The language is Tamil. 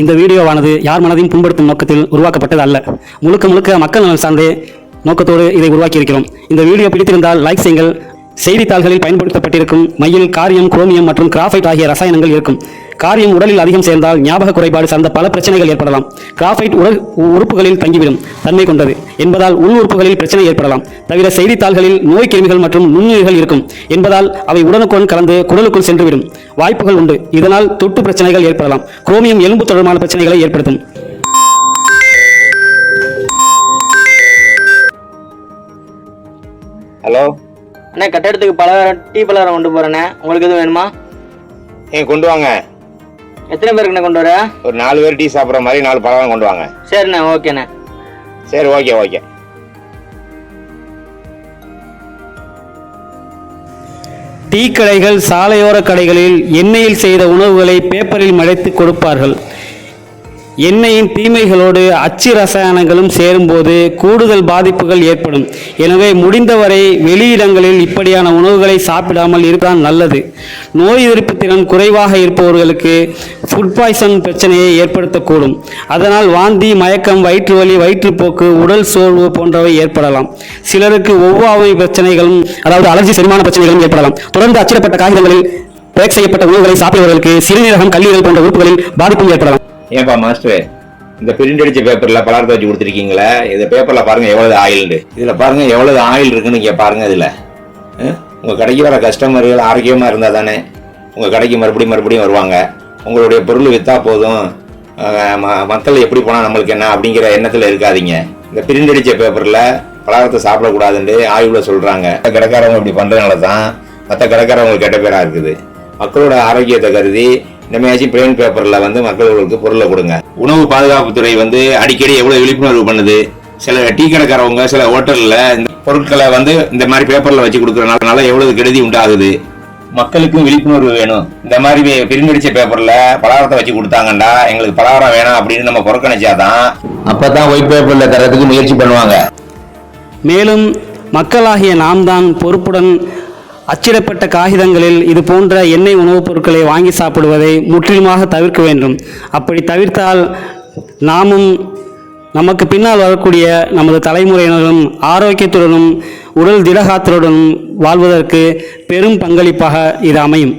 இந்த வீடியோவானது யார் மனதையும் புண்படுத்தும் நோக்கத்தில் உருவாக்கப்பட்டது அல்ல. முழுக்க முழுக்க மக்கள் நலன் சார்ந்தே நோக்கத்தோடு இதை உருவாக்கியிருக்கிறோம். இந்த வீடியோ பிடித்திருந்தால் லைக் செய்யுங்கள். செய்தித்தாள்களில் பயன்படுத்தப்பட்டிருக்கும் மையில் காரியம், குரோமியம் மற்றும் கிராஃபைட் ஆகிய ரசாயனங்கள் இருக்கும். காரியம் உடலில் அதிகம் சேர்ந்தால் ஞாபக குறைபாடு சார்ந்த பல பிரச்சனைகள் ஏற்படலாம். கிராஃபைட் உடல் உறுப்புகளில் தங்கிவிடும் தன்மை கொண்டது என்பதால் உள் உறுப்புகளில் பிரச்சனை ஏற்படலாம். தவிர செய்தித்தாள்களில் நோய் கிருமிகள் மற்றும் நுண்ணுயிர்கள் இருக்கும் என்பதால் அவை உடனுக்குடன் கலந்து குடலுக்குள் சென்றுவிடும் வாய்ப்புகள் உண்டு. இதனால் தொட்டு பிரச்சனைகள் ஏற்படலாம். குரோமியம் எலும்பு தொடர்பான பிரச்சனைகளை ஏற்படுத்தும். ஹலோ அண்ணே, கட்டடத்துக்கு டீ பலகாரம் கொண்டு போறேண்ணே. உங்களுக்கு எதுவும் வேணுமா? கொண்டு வாங்க. எத்தனை பேருக்குண்ணே கொண்டு வர? ஒரு 4 பேர் டீ சாப்பிட்ற மாதிரி 4 பலகாரம் கொண்டு வாங்க. சரிண்ணே, ஓகேண்ணே. சரி, ஓகே. டீ கடைகள், சாலையோர கடைகளில் எண்ணெயில் செய்த உணவுகளை பேப்பரில் மறைத்து கொடுப்பார்கள். எண்ணெயின் தீமைகளோடு அச்சு ரசாயனங்களும் சேரும்போது கூடுதல் பாதிப்புகள் ஏற்படும். எனவே முடிந்தவரை வெளியிடங்களில் இப்படியான உணவுகளை சாப்பிடாமல் இருப்பதான் நல்லது. நோய் எதிர்ப்பு திறன் குறைவாக இருப்பவர்களுக்கு ஃபுட் பாய்சன் பிரச்சனையை ஏற்படுத்தக்கூடும். அதனால் வாந்தி, மயக்கம், வயிற்று வலி, வயிற்றுப்போக்கு, உடல் சோர்வு போன்றவை ஏற்படலாம். சிலருக்கு ஒவ்வாமை பிரச்சனைகளும், அதாவது அலர்ஜி, செரிமான பிரச்சனைகளும் ஏற்படலாம். தொடர்ந்து அச்சிடப்பட்ட காகிதங்களில் பேக் செய்யப்பட்ட உணவுகளை சாப்பிடுவதற்கு சிறுநீரகம், கல்லீரல் போன்ற உறுப்புகளில் பாதிப்பும் ஏற்படலாம். ஏன்பா மாஸ்டர், இந்த பிரிண்ட் அடிச்ச பேப்பர்ல பலகாரத்தை வச்சு கொடுத்துருக்கீங்களே, இந்த பேப்பர்ல பாருங்க எவ்வளவு ஆயில், இதுல பாருங்க எவ்வளவு ஆயில் இருக்குன்னு இங்க பாருங்க. இதுல உங்க கடைக்கு வர கஸ்டமர்கள் ஆரோக்கியமா இருந்தா தானே உங்க கடைக்கு மறுபடியும் வருவாங்க. உங்களுடைய பொருள் வித்தா போதும், மக்கள் எப்படி போனா நம்மளுக்கு என்ன அப்படிங்கிற எண்ணத்துல இருக்காதீங்க. இந்த பிரிண்ட் அடிச்ச பேப்பர்ல பலகாரத்தை சாப்பிடக்கூடாதுன்னு ஆய்வுல சொல்றாங்க. கடைக்காரவங்க இப்படி பண்றதுனால தான் மற்ற கடைக்காரவங்களுக்கு கெட்ட பேரா இருக்குது. மக்களோட ஆரோக்கியத்தை கருதி இனிமேயாச்சும் பிளைன் பேப்பர்ல மக்களுக்கு பொருளை கொடுங்க. உணவு பாதுகாப்புத்துறை அடிக்கடி எவ்வளவு விழிப்புணர்வு பண்ணுது. சில டீ கடைக்காரவங்க சில ஹோட்டல்ல இந்த பொருட்களை இந்த மாதிரி பேப்பர்ல வச்சு கொடுக்கறதுனால எவ்வளவு கெடுதி உண்டாகுது. மக்களுக்கும் விழிப்புணர்வு வேணும். இந்த மாதிரி பிரிண்டடிச்ச பேப்பர்ல பலகாரத்தை வச்சு கொடுத்தாங்கண்டா எங்களுக்கு பலகாரம் வேணாம் அப்படின்னு நம்ம புறக்கணிச்சாதான் அப்பதான் ஒயிட் பேப்பர்ல தரத்துக்கு முயற்சி பண்ணுவாங்க. மேலும் மக்களாகிய நாம் தான் பொறுப்புடன் அச்சிடப்பட்ட காகிதங்களில் இது போன்ற எண்ணெய் உணவுப் பொருட்களை வாங்கி சாப்பிடுவதை முற்றிலுமாக தவிர்க்க வேண்டும். அப்படி தவிர்த்தால் நாமும் நமக்கு பின்னால் வரக்கூடிய நமது தலைமுறையினரும் ஆரோக்கியத்துடனும் உடல் திடகாத்திரத்துடனும் வாழ்வதற்கு பெரும் பங்களிப்பாக இது அமையும்.